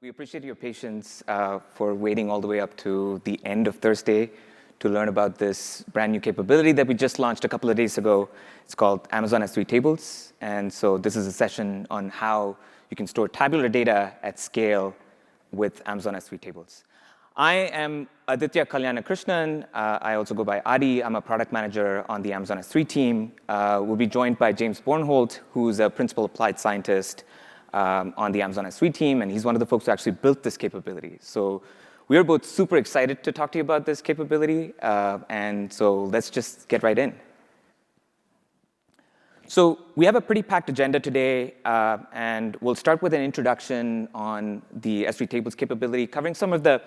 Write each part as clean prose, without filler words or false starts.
We appreciate your patience for waiting all the way up to the end of Thursday to learn about this brand new capability that we just launched a couple of days ago. It's called Amazon S3 Tables. And so this is a session on how you can store tabular data at scale with Amazon S3 Tables. I am Aditya Kalyanakrishnan. I also go by Adi. I'm a product manager on the Amazon S3 team. We'll be joined by James Bornholt, who's a principal applied scientist on the Amazon S3 team, and he's one of the folks who actually built this capability. So we are both super excited to talk to you about this capability, and so let's just get right in. So we have a pretty packed agenda today, and we'll start with an introduction on the S3 Tables capability, covering some of the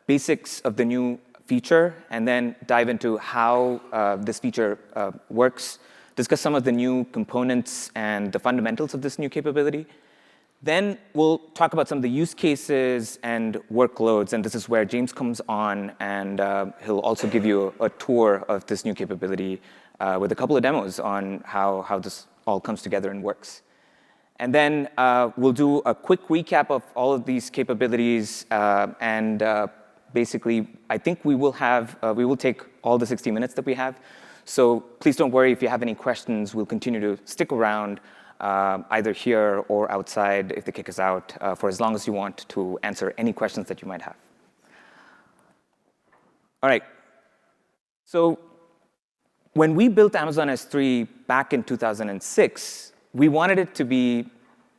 basics of the new feature, and then dive into how this feature works, discuss some of the new components and the fundamentals of this new capability. Then we'll talk about some of the use cases and workloads, and this is where James comes on, and he'll also give you a tour of this new capability with a couple of demos on how this all comes together and works. And then we'll do a quick recap of all of these capabilities, and basically, I think we will take all the 60 minutes that we have. So please don't worry if you have any questions. We'll continue to stick around either here or outside if they kick us out for as long as you want to answer any questions that you might have. All right. So when we built Amazon S3 back in 2006, we wanted it to be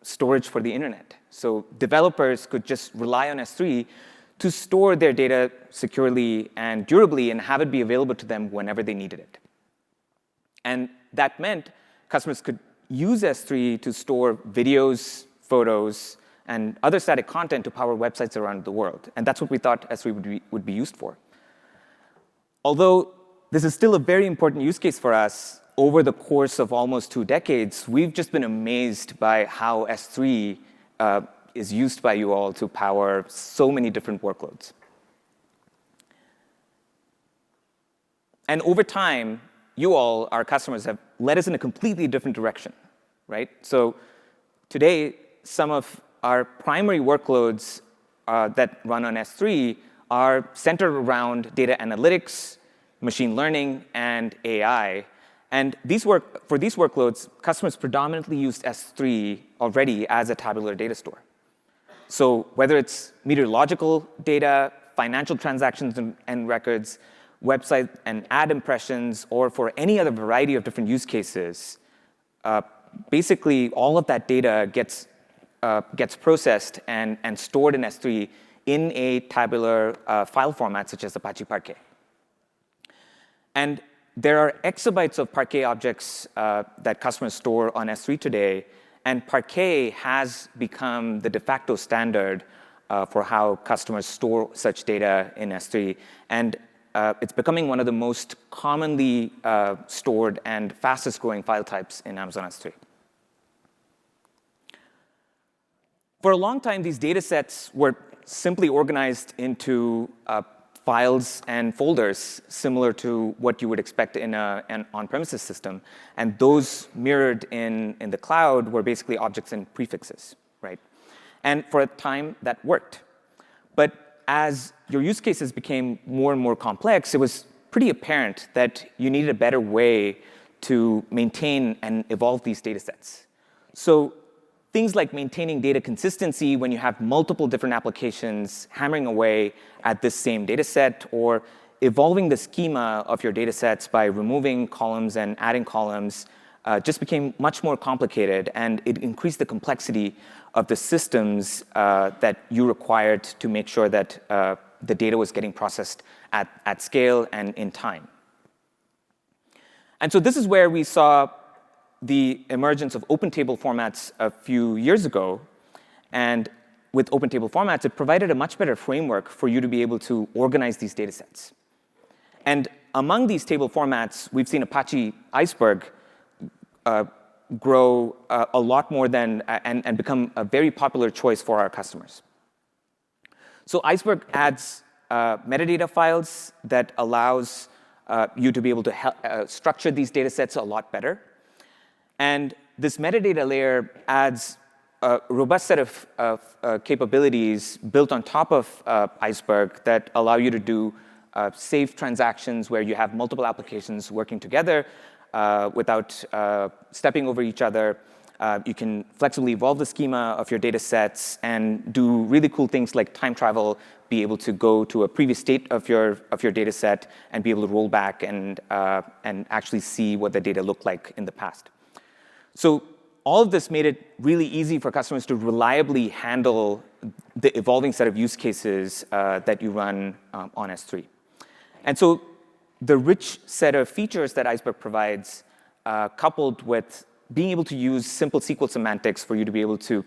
storage for the internet. So developers could just rely on S3 to store their data securely and durably and have it be available to them whenever they needed it. And that meant customers could use S3 to store videos, photos, and other static content to power websites around the world. And that's what we thought S3 would be used for. Although this is still a very important use case for us, over the course of almost 2 decades, we've just been amazed by how S3 is used by you all to power so many different workloads. And over time, you all, our customers, have led us in a completely different direction, right? So today, some of our primary workloads that run on S3 are centered around data analytics, machine learning, and AI. And for these workloads, customers predominantly use S3 already as a tabular data store. So whether it's meteorological data, financial transactions and records, website and ad impressions, or for any other variety of different use cases, basically all of that data gets processed and stored in S3 in a tabular file format such as Apache Parquet. And there are exabytes of Parquet objects that customers store on S3 today, and Parquet has become the de facto standard for how customers store such data in S3. And it's becoming one of the most commonly stored and fastest growing file types in Amazon S3. For a long time, these data sets were simply organized into files and folders similar to what you would expect in an on-premises system. And those mirrored in the cloud were basically objects and prefixes, right? And for a time, that worked. But as your use cases became more and more complex, it was pretty apparent that you needed a better way to maintain and evolve these data sets. So things like maintaining data consistency when you have multiple different applications hammering away at this same data set, or evolving the schema of your data sets by removing columns and adding columns just became much more complicated, and it increased the complexity of the systems that you required to make sure that the data was getting processed at scale and in time. And so this is where we saw the emergence of open table formats a few years ago. And with open table formats, it provided a much better framework for you to be able to organize these data sets. And among these table formats, we've seen Apache Iceberg grow a lot more and become a very popular choice for our customers. So Iceberg adds metadata files that allows you to be able to structure these data sets a lot better. And this metadata layer adds a robust set of capabilities built on top of Iceberg that allow you to do safe transactions where you have multiple applications working together without stepping over each other. You can flexibly evolve the schema of your data sets and do really cool things like time travel, be able to go to a previous state of your data set and be able to roll back and actually see what the data looked like in the past. So all of this made it really easy for customers to reliably handle the evolving set of use cases that you run on S3. And so the rich set of features that Iceberg provides, coupled with being able to use simple SQL semantics for you to be able to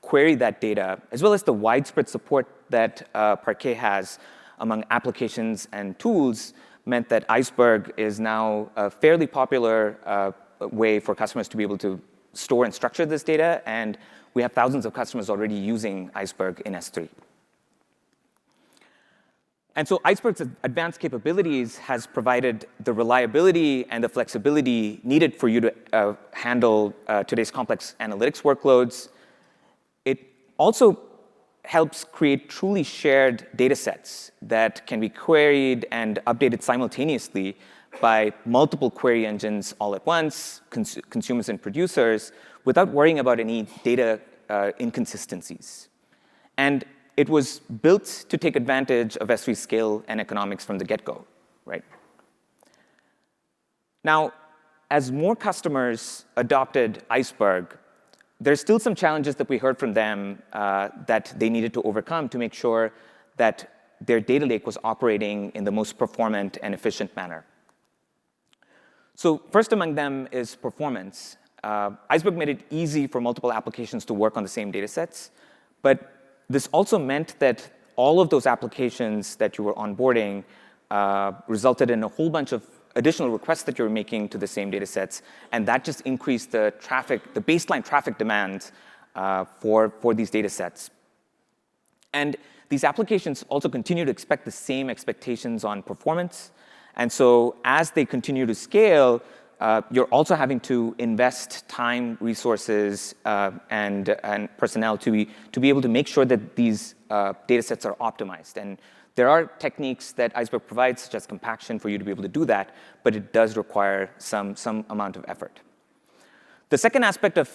query that data, as well as the widespread support that Parquet has among applications and tools, meant that Iceberg is now a fairly popular way for customers to be able to store and structure this data. And we have thousands of customers already using Iceberg in S3. And so Iceberg's advanced capabilities has provided the reliability and the flexibility needed for you to handle today's complex analytics workloads. It also helps create truly shared data sets that can be queried and updated simultaneously by multiple query engines all at once, consumers and producers, without worrying about any data inconsistencies. And it was built to take advantage of S3 scale and economics from the get-go, right? Now, as more customers adopted Iceberg, there's still some challenges that we heard from them that they needed to overcome to make sure that their data lake was operating in the most performant and efficient manner. So first among them is performance. Iceberg made it easy for multiple applications to work on the same data sets, but this also meant that all of those applications that you were onboarding resulted in a whole bunch of additional requests that you were making to the same data sets, and that just increased the traffic, the baseline traffic demands for these data sets. And these applications also continue to expect the same expectations on performance. And so as they continue to scale, you're also having to invest time, resources, and personnel to be able to make sure that these data sets are optimized. And there are techniques that Iceberg provides, such as compaction, for you to be able to do that, but it does require some amount of effort. The second aspect of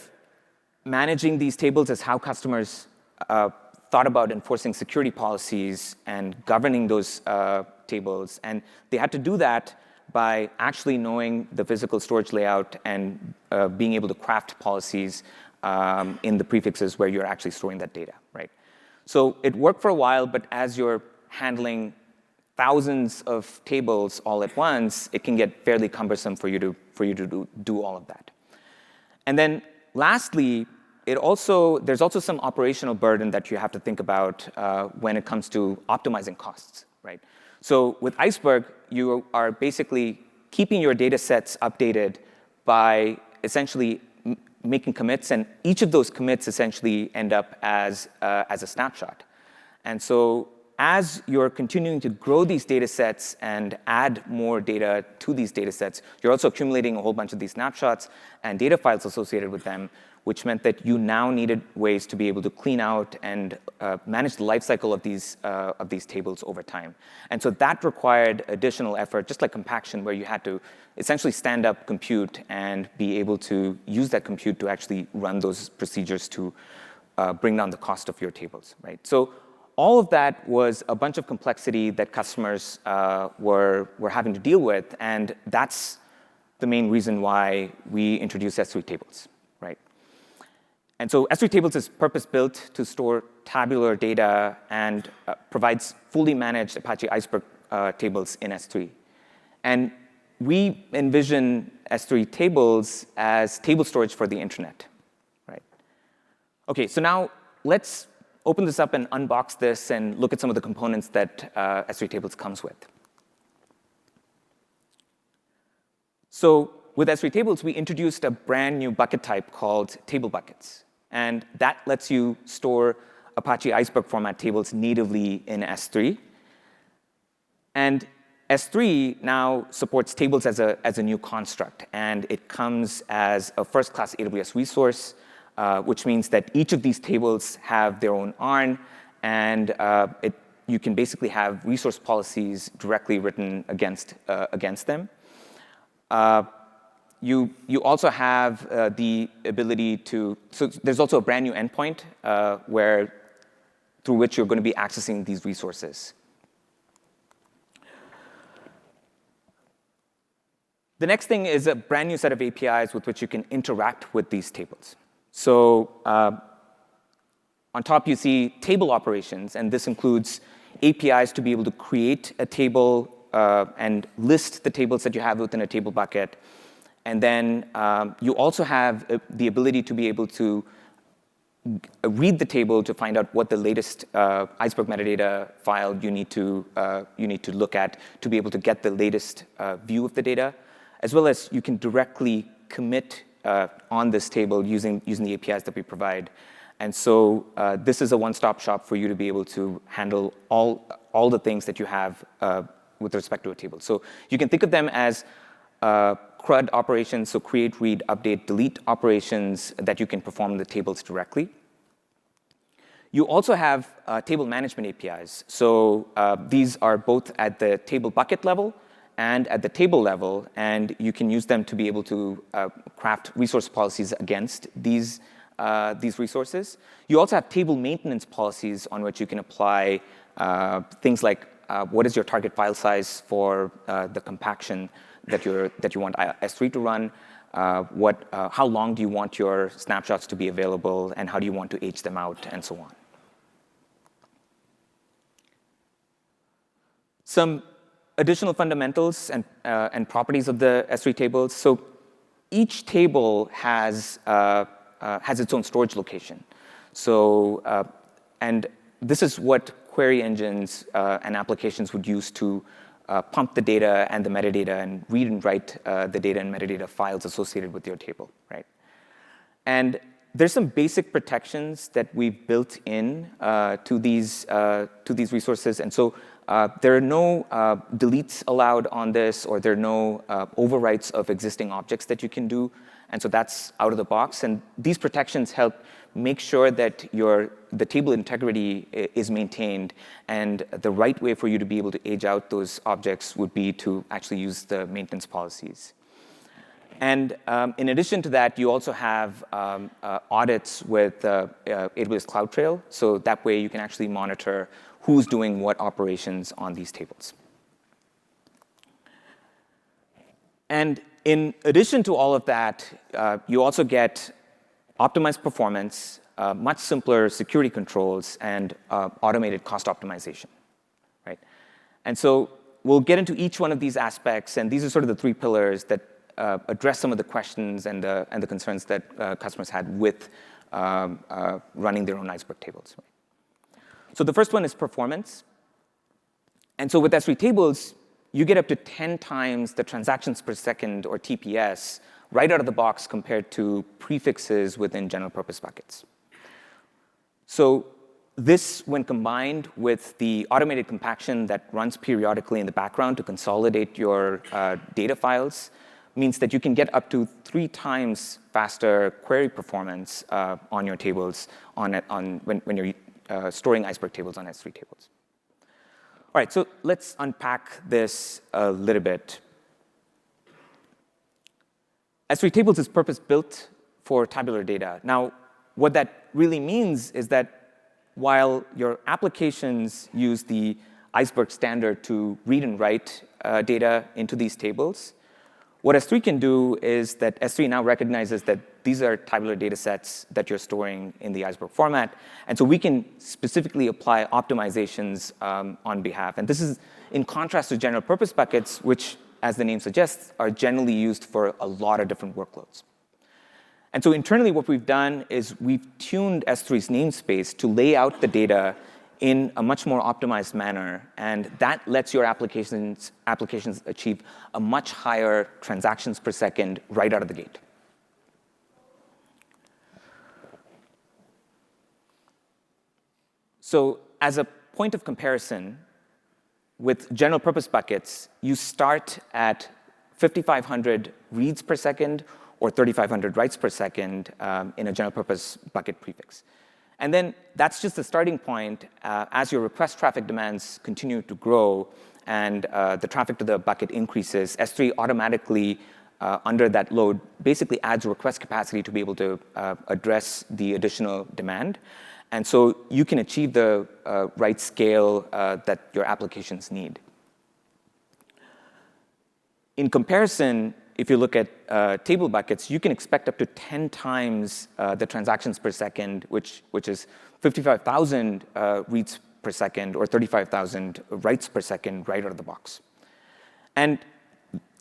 managing these tables is how customers thought about enforcing security policies and governing those tables. And they had to do that by actually knowing the physical storage layout and being able to craft policies in the prefixes where you're actually storing that data, right? So it worked for a while, but as you're handling thousands of tables all at once, it can get fairly cumbersome for you to do all of that. And then lastly, there's also some operational burden that you have to think about when it comes to optimizing costs, right? So with Iceberg, you are basically keeping your data sets updated by essentially making commits, and each of those commits essentially end up as a snapshot. And so as you're continuing to grow these data sets and add more data to these data sets, you're also accumulating a whole bunch of these snapshots and data files associated with them, which meant that you now needed ways to be able to clean out and manage the lifecycle of these tables over time. And so that required additional effort, just like compaction, where you had to essentially stand up compute and be able to use that compute to actually run those procedures to bring down the cost of your tables, right? So all of that was a bunch of complexity that customers were having to deal with, and that's the main reason why we introduced S3 tables, right? And so S3 tables is purpose-built to store tabular data and provides fully managed Apache Iceberg tables in S3. And we envision S3 tables as table storage for the internet, right? OK, so now let's open this up and unbox this and look at some of the components that S3 tables comes with. So with S3 tables, we introduced a brand new bucket type called table buckets. And that lets you store Apache Iceberg format tables natively in S3. And S3 now supports tables as a new construct. And it comes as a first-class AWS resource which means that each of these tables have their own ARN, and you can basically have resource policies directly written against them. You also have the ability to, so there's also a brand new endpoint through which you're going to be accessing these resources. The next thing is a brand new set of APIs with which you can interact with these tables. So on top, you see table operations, and this includes APIs to be able to create a table and list the tables that you have within a table bucket. And then you also have the ability to be able to read the table to find out what the latest Iceberg metadata file you need to look at to be able to get the latest view of the data, as well as you can directly commit on this table using the APIs that we provide. And so this is a one-stop shop for you to be able to handle all the things that you have with respect to a table. So you can think of them as CRUD operations, so create, read, update, delete operations that you can perform the tables directly. You also have table management APIs. So these are both at the table bucket level and at the table level, and you can use them to be able to craft resource policies against these resources. You also have table maintenance policies on which you can apply things like what is your target file size for the compaction that you want S3 to run, how long do you want your snapshots to be available, and how do you want to age them out, and so on. Some additional fundamentals and properties of the S3 tables. So each table has its own storage location. So and this is what query engines and applications would use to pump the data and the metadata and read and write the data and metadata files associated with your table, right? And there's some basic protections that we've built in to these resources. And so there are no deletes allowed on this, or there are no overwrites of existing objects that you can do. And so that's out of the box. And these protections help make sure that the table integrity is maintained. And the right way for you to be able to age out those objects would be to actually use the maintenance policies. And in addition to that, you also have audits with AWS CloudTrail. So that way you can actually monitor who's doing what operations on these tables. And in addition to all of that, you also get optimized performance, much simpler security controls, and automated cost optimization, right? And so we'll get into each one of these aspects, and these are sort of the three pillars that address some of the questions and the concerns that customers had with running their own Iceberg tables. So the first one is performance. And so with S3 tables, you get up to 10 times the transactions per second, or TPS, right out of the box compared to prefixes within general purpose buckets. So this, when combined with the automated compaction that runs periodically in the background to consolidate your data files, means that you can get up to 3 times faster query performance on your tables when you're storing Iceberg tables on S3 tables. All right, so let's unpack this a little bit. S3 tables is purpose-built for tabular data. Now, what that really means is that while your applications use the Iceberg standard to read and write data into these tables, what S3 can do is that S3 now recognizes that these are tabular data sets that you're storing in the Iceberg format. And so we can specifically apply optimizations on behalf. And this is in contrast to general purpose buckets, which, as the name suggests, are generally used for a lot of different workloads. And so internally, what we've done is we've tuned S3's namespace to lay out the data in a much more optimized manner. And that lets your applications achieve a much higher transactions per second right out of the gate. So as a point of comparison, with general purpose buckets, you start at 5,500 reads per second or 3,500 writes per second in a general purpose bucket prefix. And then that's just the starting point. As your request traffic demands continue to grow and the traffic to the bucket increases, S3 automatically, under that load, basically adds request capacity to be able to address the additional demand. And so you can achieve the write scale that your applications need. In comparison, if you look at table buckets, you can expect up to 10 times the transactions per second, which is 55,000 reads per second or 35,000 writes per second right out of the box. And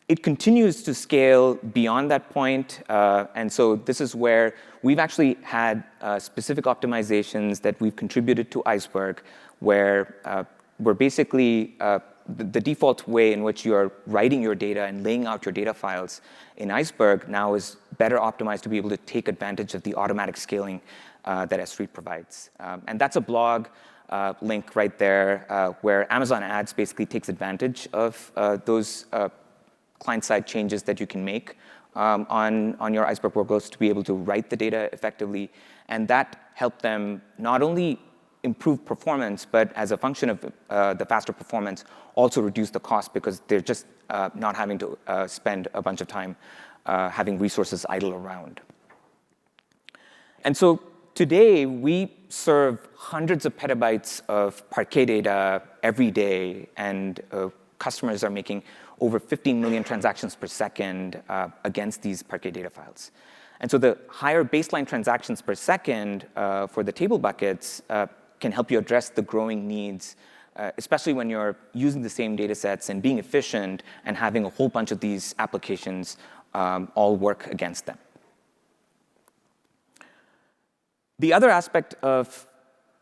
it continues to scale beyond that point. And so this is where we've actually had specific optimizations that we've contributed to Iceberg, where we're basically the default way in which you're writing your data and laying out your data files in Iceberg now is better optimized to be able to take advantage of the automatic scaling that S3 provides. And that's a blog link right there where Amazon Ads basically takes advantage of those client-side changes that you can make on your Iceberg workloads to be able to write the data effectively. And that helped them not only improve performance, but as a function of the faster performance, also reduce the cost because they're just not having to spend a bunch of time having resources idle around. And so today, we serve hundreds of petabytes of Parquet data every day, and customers are making over 15 million transactions per second against these Parquet data files. And so the higher baseline transactions per second for the table buckets can help you address the growing needs, especially when you're using the same data sets and being efficient and having a whole bunch of these applications all work against them. The other aspect of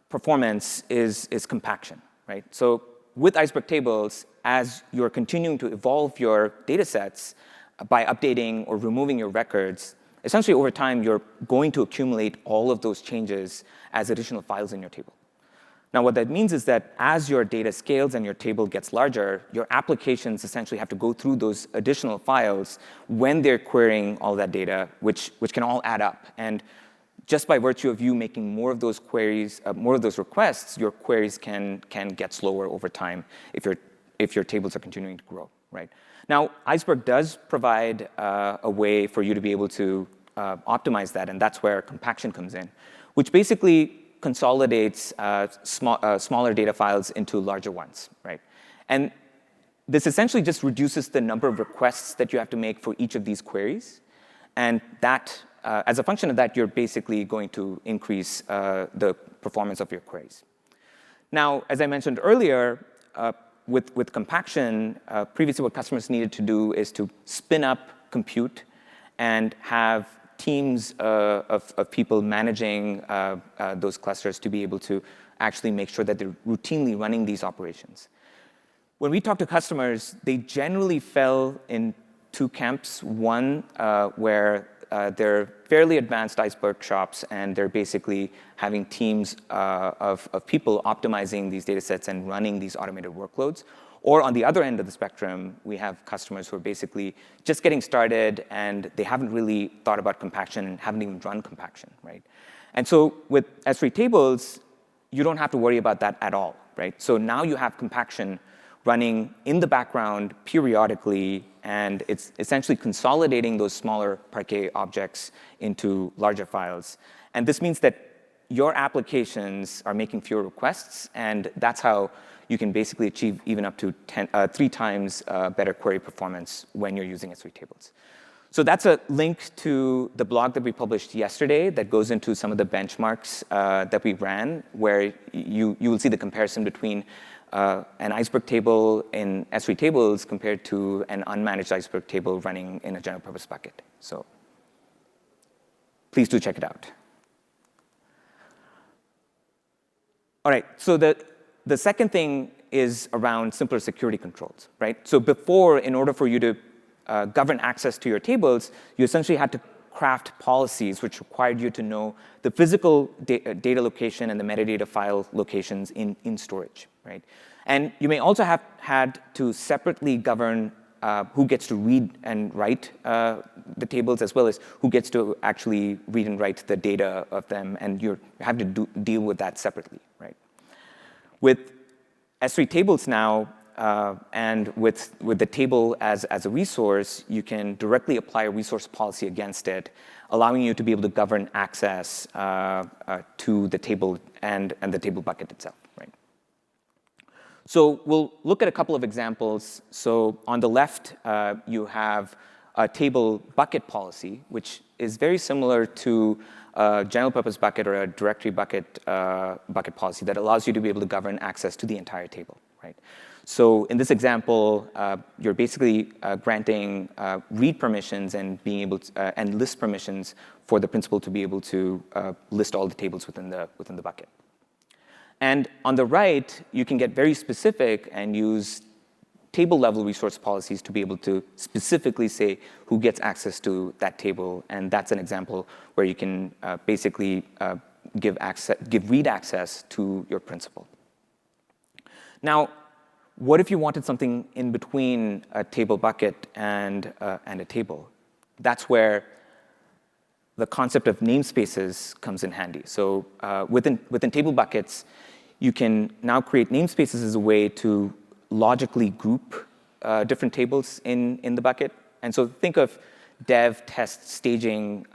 performance is compaction, right? So with Iceberg tables, as you're continuing to evolve your data sets by updating or removing your records, essentially over time, you're going to accumulate all of those changes as additional files in your table. Now, what that means is that as your data scales and your table gets larger, your applications essentially have to go through those additional files when they're querying all that data, which can all add up. And just by virtue of you making more of those queries, more of those requests, your queries can get slower over time if your tables are continuing to grow, right? Now, Iceberg does provide a way for you to be able to optimize that, and that's where compaction comes in, which basically consolidates smaller data files into larger ones, right? And this essentially just reduces the number of requests that you have to make for each of these queries. And that, as a function of that, you're basically going to increase the performance of your queries. Now, as I mentioned earlier, with compaction, previously what customers needed to do is to spin up compute and have teams of people managing those clusters to be able to actually make sure that they're routinely running these operations. When we talk to customers, they generally fell in two camps. One, where they're fairly advanced Iceberg shops, and they're basically having teams of people optimizing these data sets and running these automated workloads. Or on the other end of the spectrum, we have customers who are basically just getting started, and they haven't really thought about compaction and haven't even run compaction, right? And so with S3 tables, you don't have to worry about that at all, right? So now you have compaction running in the background periodically, and it's essentially consolidating those smaller Parquet objects into larger files. And this means that your applications are making fewer requests, and that's how you can basically achieve even up to 3 times better query performance when you're using S3 tables. So that's a link to the blog that we published yesterday that goes into some of the benchmarks that we ran, where you will see the comparison between an Iceberg table in S3 tables compared to an unmanaged Iceberg table running in a general purpose bucket. So please do check it out. All right, so the second thing is around simpler security controls, right? So before, in order for you to govern access to your tables, you essentially had to craft policies which required you to know the physical data location and the metadata file locations in storage, right? And you may also have had to separately govern who gets to read and write the tables, as well as who gets to actually read and write the data of them, and you have to deal with that separately, right? With S3 tables now, and with the table as a resource, you can directly apply a resource policy against it, allowing you to be able to govern access to the table and the table bucket itself, right? So we'll look at a couple of examples. So on the left, you have a table bucket policy, which is very similar to a general purpose bucket or a directory bucket policy that allows you to be able to govern access to the entire table, right? So in this example, you're basically granting read permissions and being able to, and list permissions for the principal to be able to list all the tables within the bucket. And on the right, you can get very specific and use table-level resource policies to be able to specifically say who gets access to that table. And that's an example where you can basically give read access to your principal. Now, what if you wanted something in between a table bucket and a table? That's where the concept of namespaces comes in handy. So within table buckets, you can now create namespaces as a way to logically group different tables in the bucket. And so think of dev, test, staging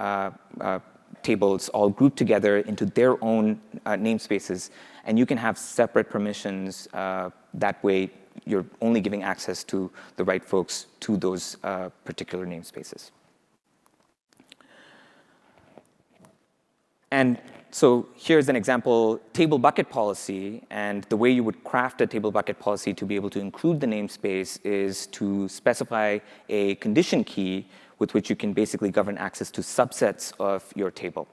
tables all grouped together into their own namespaces. And you can have separate permissions. That way, you're only giving access to the right folks to those particular namespaces. And so here's an example table bucket policy. And the way you would craft a table bucket policy to be able to include the namespace is to specify a condition key with which you can basically govern access to subsets of your table.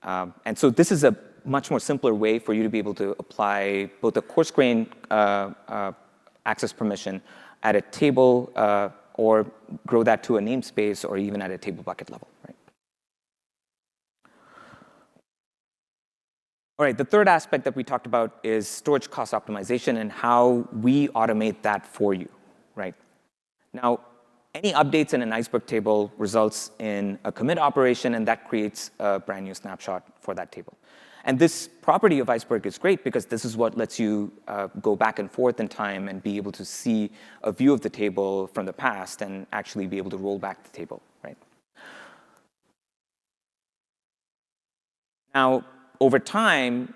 And so this is a much more simpler way for you to be able to apply both a coarse-grained access permission at a table or grow that to a namespace or even at a table bucket level, right? All right, the third aspect that we talked about is storage cost optimization and how we automate that for you, right? Now, any updates in an Iceberg table results in a commit operation, and that creates a brand new snapshot for that table. And this property of Iceberg is great because this is what lets you go back and forth in time and be able to see a view of the table from the past and actually be able to roll back the table, right? Now, over time,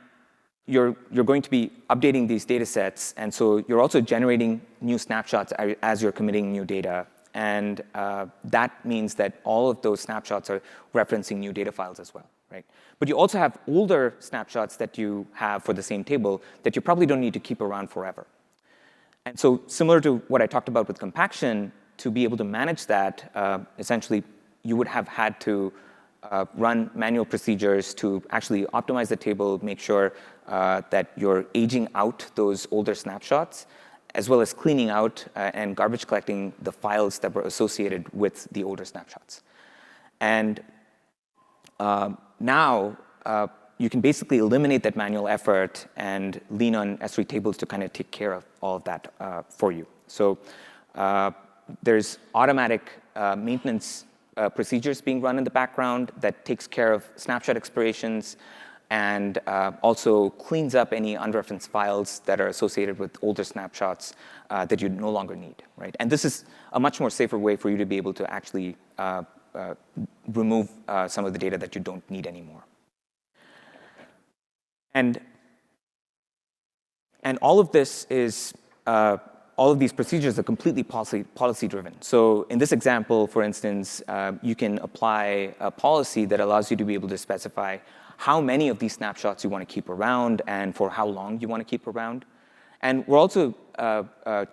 you're going to be updating these data sets, and so you're also generating new snapshots as you're committing new data. And that means that all of those snapshots are referencing new data files as well, right? But you also have older snapshots that you have for the same table that you probably don't need to keep around forever. And so similar to what I talked about with compaction, to be able to manage that, essentially, you would have had to run manual procedures to actually optimize the table, make sure that you're aging out those older snapshots, as well as cleaning out and garbage collecting the files that were associated with the older snapshots. And now, you can basically eliminate that manual effort and lean on S3 tables to kind of take care of all of that for you. So there's automatic maintenance procedures being run in the background that takes care of snapshot expirations and also cleans up any unreferenced files that are associated with older snapshots that you no longer need, right? And this is a much more safer way for you to be able to actually remove some of the data that you don't need anymore. And all of this is all of these procedures are completely policy-driven. So in this example, for instance, you can apply a policy that allows you to be able to specify how many of these snapshots you want to keep around and for how long you want to keep around. And we're also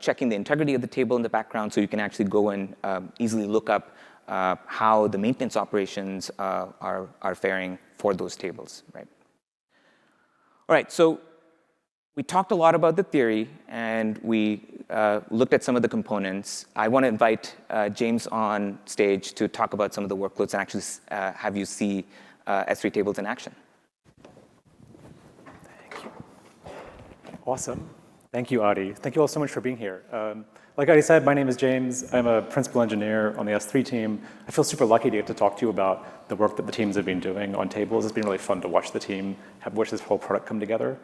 checking the integrity of the table in the background, so you can actually go and easily look up how the maintenance operations are faring for those tables, right? All right, so we talked a lot about the theory, and we looked at some of the components. I want to invite James on stage to talk about some of the workloads and actually have you see S3 tables in action. Thank you. Awesome. Thank you, Adi. Thank you all so much for being here. Like Adi said, my name is James. I'm a principal engineer on the S3 team. I feel super lucky to get to talk to you about the work that the teams have been doing on tables. It's been really fun to watch the team watch this whole product come together.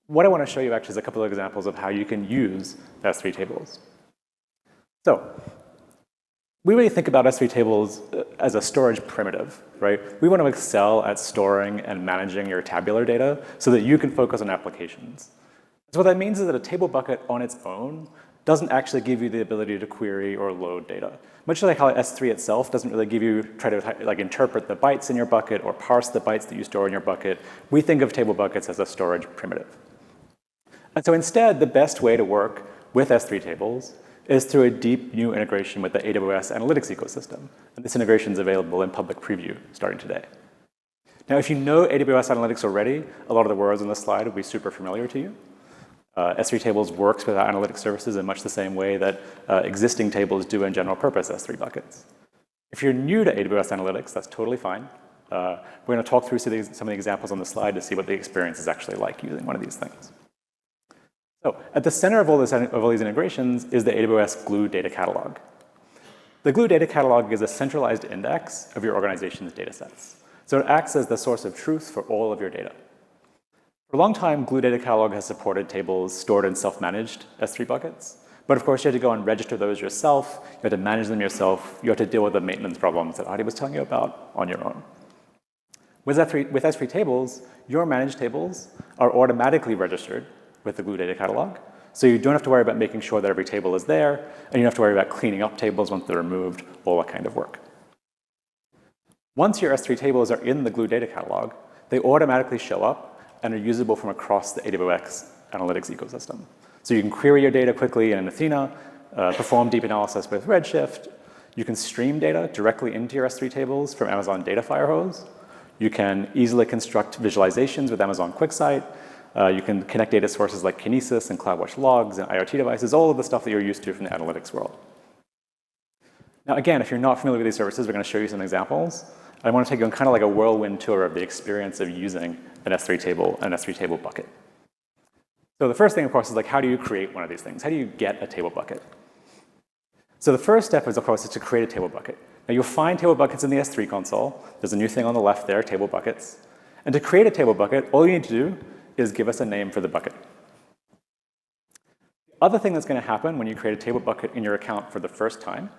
What I want to show you actually is a couple of examples of how you can use S3 tables. So we really think about S3 tables as a storage primitive, right? We want to excel at storing and managing your tabular data so that you can focus on applications. So what that means is that a table bucket on its own doesn't actually give you the ability to query or load data. Much like how S3 itself doesn't really give you, try to like interpret the bytes in your bucket or parse the bytes that you store in your bucket, we think of table buckets as a storage primitive. And so instead, the best way to work with S3 tables is through a deep new integration with the AWS analytics ecosystem. And this integration is available in public preview starting today. Now, if you know AWS analytics already, a lot of the words on this slide will be super familiar to you. S3 tables works with our analytics services in much the same way that existing tables do in general purpose S3 buckets. If you're new to AWS analytics, that's totally fine. We're going to talk through some of the examples on the slide to see what the experience is actually like using one of these things. So at the center of all these integrations is the AWS Glue data catalog. The Glue data catalog is a centralized index of your organization's data sets. So it acts as the source of truth for all of your data. For a long time, Glue data catalog has supported tables stored in self-managed S3 buckets. But of course, you had to go and register those yourself. You had to manage them yourself. You had to deal with the maintenance problems that Adi was telling you about on your own. With S3 tables, your managed tables are automatically registered with the Glue data catalog. So you don't have to worry about making sure that every table is there, and you don't have to worry about cleaning up tables once they're removed, all that kind of work. Once your S3 tables are in the Glue data catalog, they automatically show up and are usable from across the AWS analytics ecosystem. So you can query your data quickly in Athena, perform deep analysis with Redshift. You can stream data directly into your S3 tables from Amazon Data Firehose. You can easily construct visualizations with Amazon QuickSight. You can connect data sources like Kinesis and CloudWatch logs and IoT devices, all of the stuff that you're used to from the analytics world. Now, again, if you're not familiar with these services, we're going to show you some examples. I want to take you on kind of like a whirlwind tour of the experience of using an S3 table and an S3 table bucket. So the first thing, of course, is like, how do you create one of these things? How do you get a table bucket? So the first step is, of course, to create a table bucket. Now, you'll find table buckets in the S3 console. There's a new thing on the left there, table buckets. And to create a table bucket, all you need to do is give us a name for the bucket. The other thing that's going to happen when you create a table bucket in your account for the first time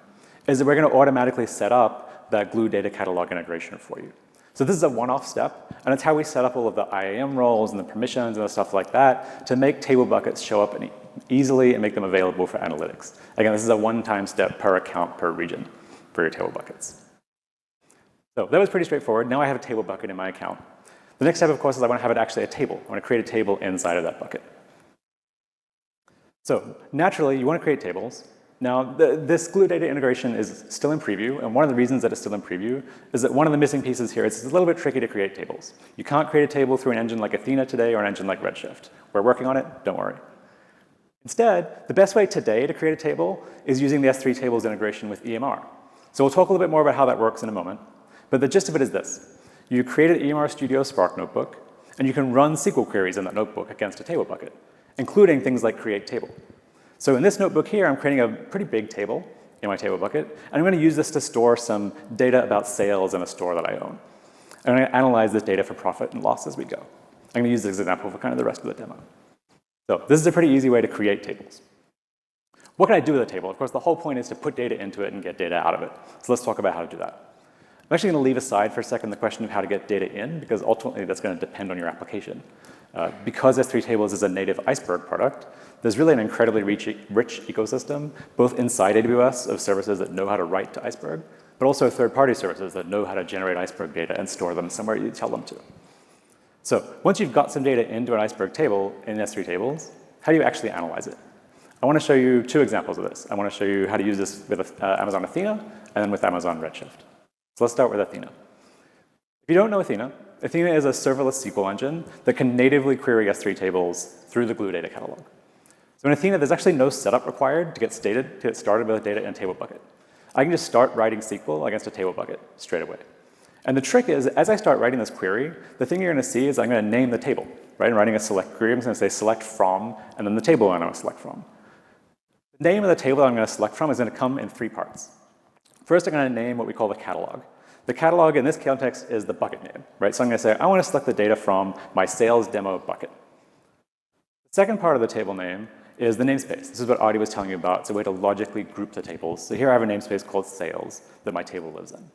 is that we're going to automatically set up that Glue data catalog integration for you. So this is a one-off step, and it's how we set up all of the IAM roles and the permissions and the stuff like that to make table buckets show up easily and make them available for analytics. Again, this is a one-time step per account per region for your table buckets. So that was pretty straightforward. Now I have a table bucket in my account. The next step, of course, is I want to have it actually a table. I want to create a table inside of that bucket. So naturally, you want to create tables. Now, this Glue data integration is still in preview, and one of the reasons that it's still in preview is that one of the missing pieces here is it's a little bit tricky to create tables. You can't create a table through an engine like Athena today or an engine like Redshift. We're working on it, don't worry. Instead, the best way today to create a table is using the S3 tables integration with EMR. So we'll talk a little bit more about how that works in a moment, but the gist of it is this. You create an EMR Studio Spark notebook, and you can run SQL queries in that notebook against a table bucket, including things like create table. So in this notebook here, I'm creating a pretty big table in my table bucket, and I'm going to use this to store some data about sales in a store that I own. I'm going to analyze this data for profit and loss as we go. I'm going to use this example for kind of the rest of the demo. So this is a pretty easy way to create tables. What can I do with a table? Of course, the whole point is to put data into it and get data out of it. So let's talk about how to do that. I'm actually going to leave aside for a second the question of how to get data in, because ultimately that's going to depend on your application. Because S3 Tables is a native Iceberg product, there's really an incredibly rich ecosystem, both inside AWS of services that know how to write to Iceberg, but also third-party services that know how to generate Iceberg data and store them somewhere you tell them to. So once you've got some data into an Iceberg table in S3 Tables, how do you actually analyze it? I want to show you two examples of this. I want to show you how to use this with Amazon Athena and then with Amazon Redshift. So let's start with Athena. If you don't know Athena, Athena is a serverless SQL engine that can natively query S3 tables through the Glue data catalog. So in Athena, there's actually no setup required to get started with data in a table bucket. I can just start writing SQL against a table bucket straight away. And the trick is, as I start writing this query, the thing you're going to see is I'm going to name the table. Right? I'm writing a select query. I'm going to say select from, and then the table I'm going to select from. The name of the table that I'm going to select from is going to come in 3 parts. First, I'm going to name what we call the catalog. The catalog in this context is the bucket name. Right? So I'm going to say, I want to select the data from my sales demo bucket. The second part of the table name is the namespace. This is what Audie was telling you about. It's a way to logically group the tables. So here I have a namespace called sales that my table lives in.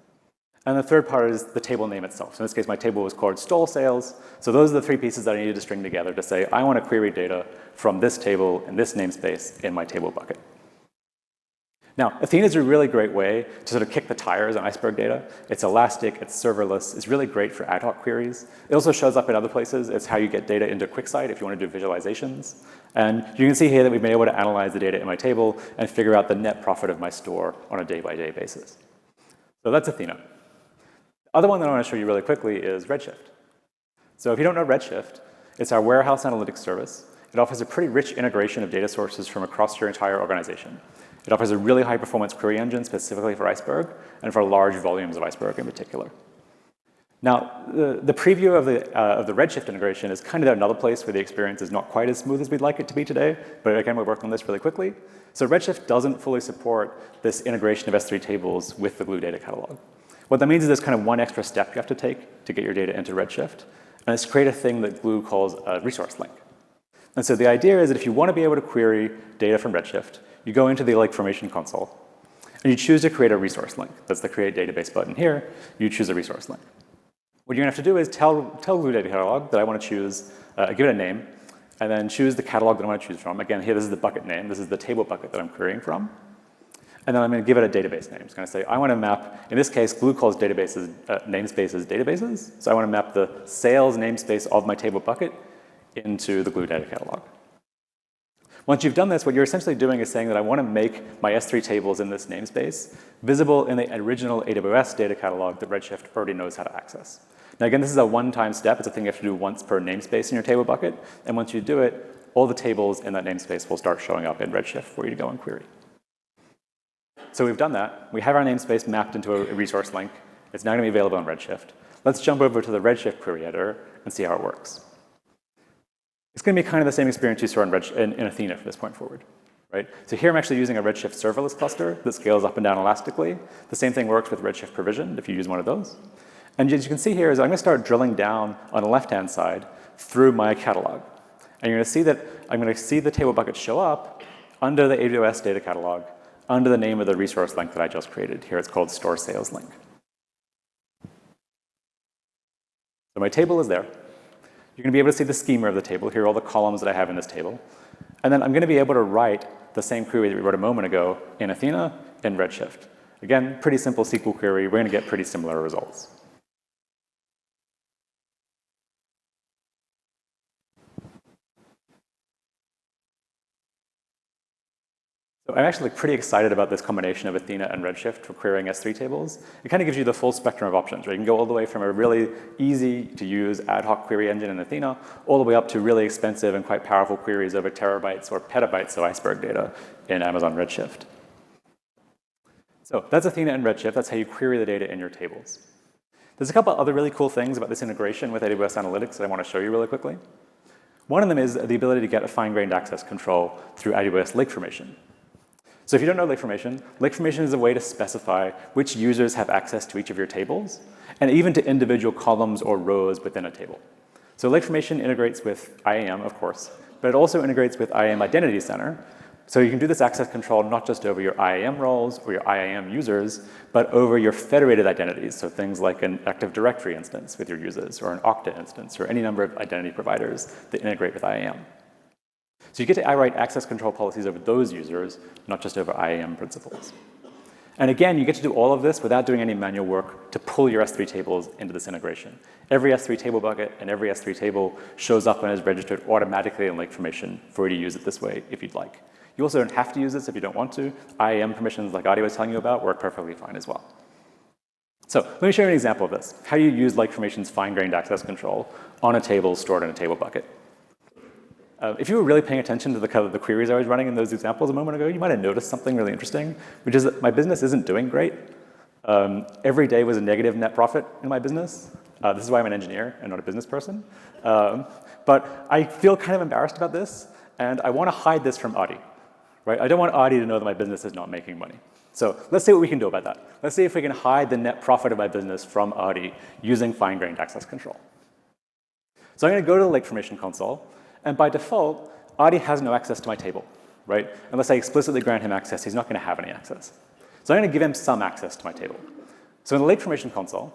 And the third part is the table name itself. So in this case, my table was called stole sales. So those are the 3 pieces that I needed to string together to say, I want to query data from this table and this namespace in my table bucket. Now, Athena is a really great way to sort of kick the tires on Iceberg data. It's elastic, it's serverless, it's really great for ad hoc queries. It also shows up in other places. It's how you get data into QuickSight if you want to do visualizations. And you can see here that we've been able to analyze the data in my table and figure out the net profit of my store on a day-by-day basis. So that's Athena. The other one that I want to show you really quickly is Redshift. So if you don't know Redshift, it's our warehouse analytics service. It offers a pretty rich integration of data sources from across your entire organization. It offers a really high-performance query engine specifically for Iceberg and for large volumes of Iceberg in particular. Now, the preview of the Redshift integration is kind of another place where the experience is not quite as smooth as we'd like it to be today, but again, we're working on this really quickly. So Redshift doesn't fully support this integration of S3 tables with the Glue data catalog. What that means is there's kind of one extra step you have to take to get your data into Redshift, and it's create a thing that Glue calls a resource link. And so the idea is that if you want to be able to query data from Redshift, you go into the lake formation console, and you choose to create a resource link. That's the create database button here. You choose a resource link. What you're going to have to do is tell Glue data catalog that I want to choose, give it a name, and then choose the catalog that I want to choose from. Again, here, this is the bucket name. This is the table bucket that I'm querying from. And then I'm going to give it a database name. It's going to say, I want to map, in this case, Glue calls databases, namespaces databases. So I want to map the sales namespace of my table bucket into the Glue data catalog. Once you've done this, what you're essentially doing is saying that I want to make my S3 tables in this namespace visible in the original AWS data catalog that Redshift already knows how to access. Now again, this is a one-time step. It's a thing you have to do once per namespace in your table bucket. And once you do it, all the tables in that namespace will start showing up in Redshift for you to go and query. So we've done that. We have our namespace mapped into a resource link. It's now going to be available in Redshift. Let's jump over to the Redshift query editor and see how it works. It's going to be kind of the same experience you saw in Athena from this point forward. Right? So here I'm actually using a Redshift serverless cluster that scales up and down elastically. The same thing works with Redshift provisioned if you use one of those. And as you can see here is I'm going to start drilling down on the left-hand side through my catalog. And you're going to see that I'm going to see the table bucket show up under the AWS data catalog, under the name of the resource link that I just created. Here it's called store sales link. So my table is there. You're going to be able to see the schema of the table. Here are all the columns that I have in this table. And then I'm going to be able to write the same query that we wrote a moment ago in Athena in Redshift. Again, pretty simple SQL query. We're going to get pretty similar results. So I'm actually pretty excited about this combination of Athena and Redshift for querying S3 tables. It kind of gives you the full spectrum of options, right? You can go all the way from a really easy to use ad hoc query engine in Athena, all the way up to really expensive and quite powerful queries over terabytes or petabytes of Iceberg data in Amazon Redshift. So that's Athena and Redshift. That's how you query the data in your tables. There's a couple other really cool things about this integration with AWS Analytics that I want to show you really quickly. One of them is the ability to get a fine-grained access control through AWS lake formation. So if you don't know lake formation is a way to specify which users have access to each of your tables, and even to individual columns or rows within a table. So lake formation integrates with IAM, of course, but it also integrates with IAM Identity Center. So you can do this access control not just over your IAM roles or your IAM users, but over your federated identities. So things like an Active Directory instance with your users, or an Okta instance, or any number of identity providers that integrate with IAM. So you get to write access control policies over those users, not just over IAM principles. And again, you get to do all of this without doing any manual work to pull your S3 tables into this integration. Every S3 table bucket and every S3 table shows up and is registered automatically in lake formation for you to use it this way if you'd like. You also don't have to use this if you don't want to. IAM permissions, like Audie was telling you about, work perfectly fine as well. So let me show you an example of this. How do you use lake formation's fine-grained access control on a table stored in a table bucket? If you were really paying attention to the queries I was running in those examples a moment ago, you might have noticed something really interesting, which is that my business isn't doing great. Every day was a negative net profit in my business. This is why I'm an engineer and not a business person. But I feel kind of embarrassed about this, and I want to hide this from Adi. Right? I don't want Adi to know that my business is not making money. So let's see what we can do about that. Let's see if we can hide the net profit of my business from Adi using fine-grained access control. So I'm going to go to the lake formation console, and by default, Adi has no access to my table, right? Unless I explicitly grant him access, he's not going to have any access. So I'm going to give him some access to my table. So in the lake formation console,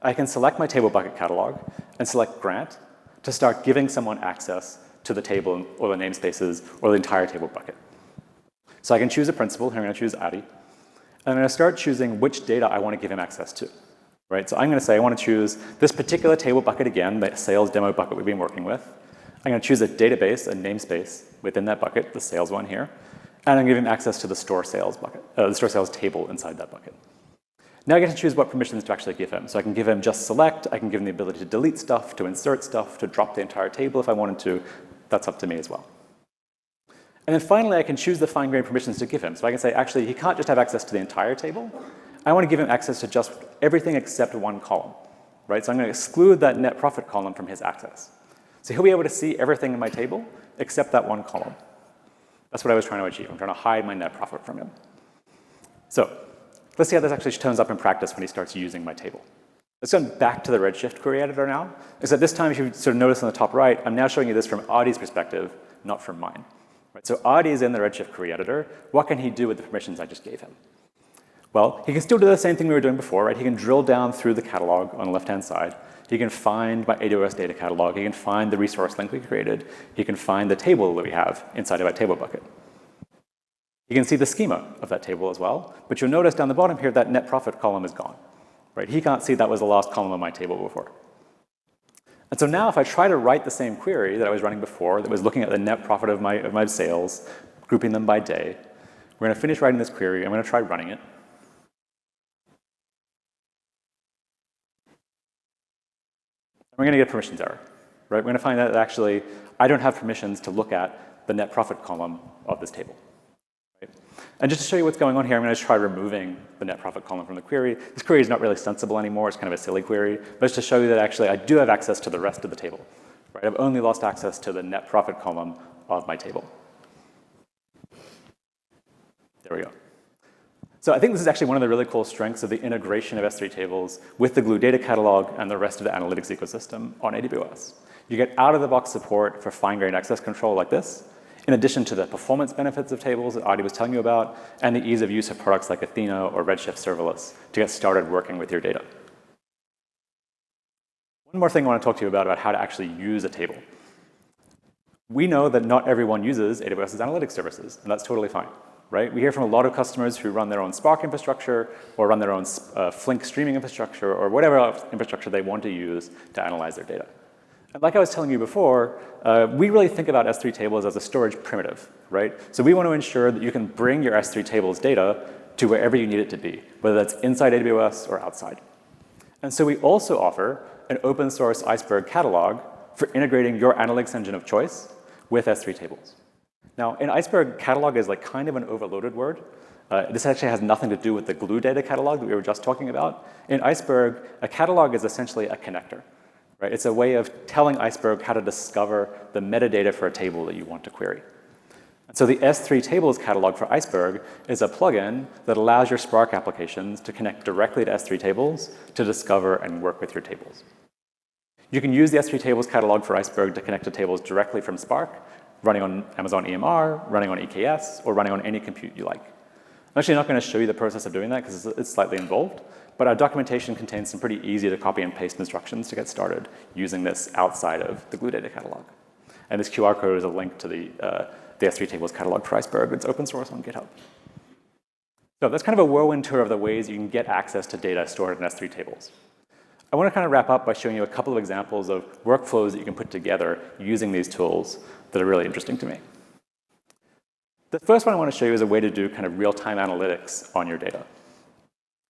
I can select my table bucket catalog and select grant to start giving someone access to the table or the namespaces or the entire table bucket. So I can choose a principal. Here I'm going to choose Adi. And I'm going to start choosing which data I want to give him access to. Right? So I'm going to say I want to choose this particular table bucket again, the sales demo bucket we've been working with. I'm going to choose a database, a namespace within that bucket, the sales one here. And I'm giving him access to the store sales bucket, the store sales table inside that bucket. Now I get to choose what permissions to actually give him. So I can give him just select. I can give him the ability to delete stuff, to insert stuff, to drop the entire table if I wanted to. That's up to me as well. And then finally, I can choose the fine-grained permissions to give him. So I can say, actually, he can't just have access to the entire table. I want to give him access to just everything except one column. Right? So I'm going to exclude that net profit column from his access. So he'll be able to see everything in my table except that one column. That's what I was trying to achieve. I'm trying to hide my net profit from him. So let's see how this actually turns up in practice when he starts using my table. Let's go back to the Redshift query editor now. Except this time, if you sort of notice on the top right, I'm now showing you this from Adi's perspective, not from mine. Right, so Adi is in the Redshift query editor. What can he do with the permissions I just gave him? Well, he can still do the same thing we were doing before, right? He can drill down through the catalog on the left-hand side. He can find my AWS data catalog. He can find the resource link we created. He can find the table that we have inside of our table bucket. You can see the schema of that table as well. But you'll notice down the bottom here that net profit column is gone. Right? He can't see that was the last column of my table before. And so now if I try to write the same query that I was running before that was looking at the net profit of my sales, grouping them by day, we're going to finish writing this query. I'm going to try running it. We're going to get a permissions error. Right? We're going to find out that actually I don't have permissions to look at the net profit column of this table. Right? And just to show you what's going on here, I'm going to try removing the net profit column from the query. This query is not really sensible anymore. It's kind of a silly query. But it's to show you that actually I do have access to the rest of the table. Right? I've only lost access to the net profit column of my table. There we go. So I think this is actually one of the really cool strengths of the integration of S3 tables with the Glue data catalog and the rest of the analytics ecosystem on AWS. You get out-of-the-box support for fine-grained access control like this, in addition to the performance benefits of tables that Adi was telling you about, and the ease of use of products like Athena or Redshift serverless to get started working with your data. One more thing I want to talk to you about how to actually use a table. We know that not everyone uses AWS's analytics services, and that's totally fine. Right? We hear from a lot of customers who run their own Spark infrastructure or run their own Flink streaming infrastructure or whatever else infrastructure they want to use to analyze their data. And like I was telling you before, we really think about S3 tables as a storage primitive, right? So we want to ensure that you can bring your S3 tables data to wherever you need it to be, whether that's inside AWS or outside. And so we also offer an open source Iceberg catalog for integrating your analytics engine of choice with S3 tables. Now, in Iceberg, catalog is like kind of an overloaded word. This actually has nothing to do with the Glue data catalog that we were just talking about. In Iceberg, a catalog is essentially a connector. Right? It's a way of telling Iceberg how to discover the metadata for a table that you want to query. And so the S3 tables catalog for Iceberg is a plugin that allows your Spark applications to connect directly to S3 tables to discover and work with your tables. You can use the S3 tables catalog for Iceberg to connect to tables directly from Spark, running on Amazon EMR, running on EKS, or running on any compute you like. I'm actually not going to show you the process of doing that because it's slightly involved, but our documentation contains some pretty easy to copy and paste instructions to get started using this outside of the Glue data catalog. And this QR code is a link to the S3 tables catalog for Iceberg. It's open source on GitHub. So that's kind of a whirlwind tour of the ways you can get access to data stored in S3 tables. I want to kind of wrap up by showing you a couple of examples of workflows that you can put together using these tools that are really interesting to me. The first one I want to show you is a way to do kind of real-time analytics on your data.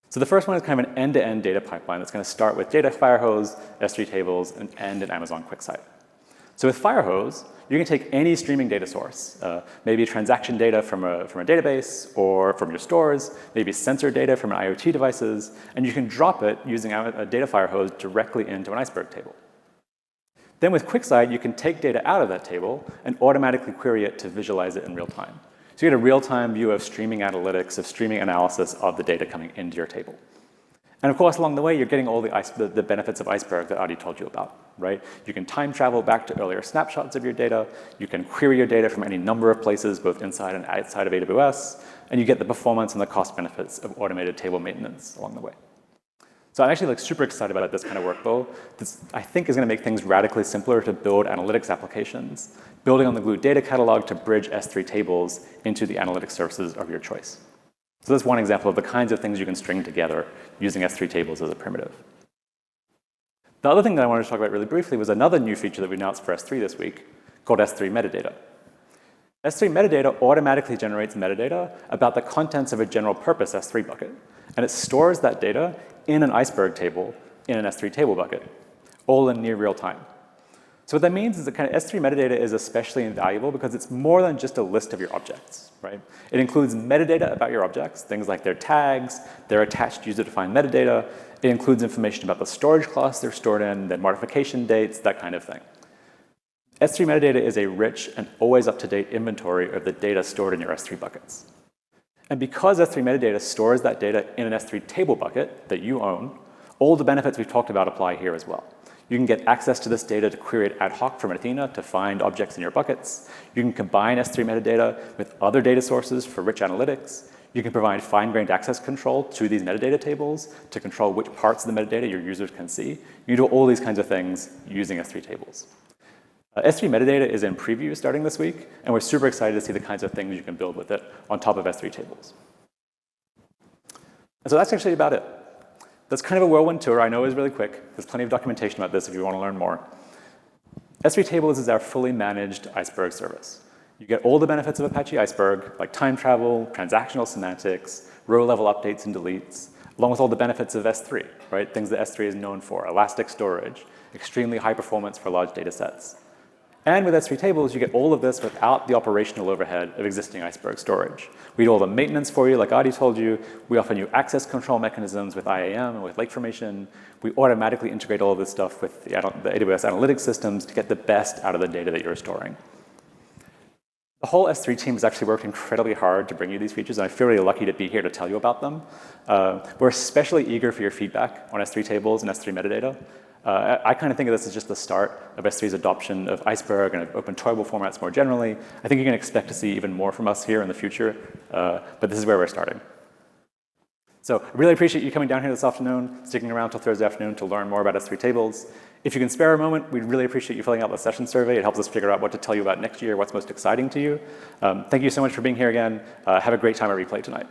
So the first one is kind of an end-to-end data pipeline that's going to start with data firehose, S3 tables, and end in Amazon QuickSight. So with Firehose, you can take any streaming data source, maybe transaction data from a database or from your stores, maybe sensor data from IoT devices, and you can drop it using a data Firehose directly into an Iceberg table. Then with QuickSight, you can take data out of that table and automatically query it to visualize it in real time. So you get a real-time view of streaming analytics, of streaming analysis of the data coming into your table. And of course, along the way, you're getting all the benefits of Iceberg that Adi told you about, right? You can time travel back to earlier snapshots of your data. You can query your data from any number of places, both inside and outside of AWS. And you get the performance and the cost benefits of automated table maintenance along the way. So I'm actually super excited about this kind of workflow. This, I think, is going to make things radically simpler to build analytics applications, building on the Glue data catalog to bridge S3 tables into the analytics services of your choice. So that's one example of the kinds of things you can string together using S3 tables as a primitive. The other thing that I wanted to talk about really briefly was another new feature that we announced for S3 this week called S3 metadata. S3 metadata automatically generates metadata about the contents of a general purpose S3 bucket. And it stores that data in an Iceberg table in an S3 table bucket, all in near real time. So what that means is that kind of S3 metadata is especially invaluable because it's more than just a list of your objects, right? It includes metadata about your objects, things like their tags, their attached user-defined metadata. It includes information about the storage class they're stored in, their modification dates, that kind of thing. S3 metadata is a rich and always up-to-date inventory of the data stored in your S3 buckets. And because S3 metadata stores that data in an S3 table bucket that you own, all the benefits we've talked about apply here as well. You can get access to this data to query it ad hoc from Athena to find objects in your buckets. You can combine S3 metadata with other data sources for rich analytics. You can provide fine-grained access control to these metadata tables to control which parts of the metadata your users can see. You can do all these kinds of things using S3 tables. S3 metadata is in preview starting this week, and we're super excited to see the kinds of things you can build with it on top of S3 tables. And so that's actually about it. That's kind of a whirlwind tour. I know it was really quick. There's plenty of documentation about this if you want to learn more. S3 Tables is our fully managed Iceberg service. You get all the benefits of Apache Iceberg, like time travel, transactional semantics, row-level updates and deletes, along with all the benefits of S3, right? Things that S3 is known for, elastic storage, extremely high performance for large data sets. And with S3 Tables, you get all of this without the operational overhead of existing Iceberg storage. We do all the maintenance for you, like Adi told you. We offer you access control mechanisms with IAM and with lake formation. We automatically integrate all of this stuff with the AWS analytics systems to get the best out of the data that you're storing. The whole S3 team has actually worked incredibly hard to bring you these features, and I feel really lucky to be here to tell you about them. We're especially eager for your feedback on S3 Tables and S3 metadata. I kind of think of this as just the start of S3's adoption of Iceberg and of open toyable formats more generally. I think you can expect to see even more from us here in the future, but this is where we're starting. So I really appreciate you coming down here this afternoon, sticking around till Thursday afternoon to learn more about S3 Tables. If you can spare a moment, we'd really appreciate you filling out the session survey. It helps us figure out what to tell you about next year, what's most exciting to you. Thank you so much for being here again. Have a great time at Replay tonight.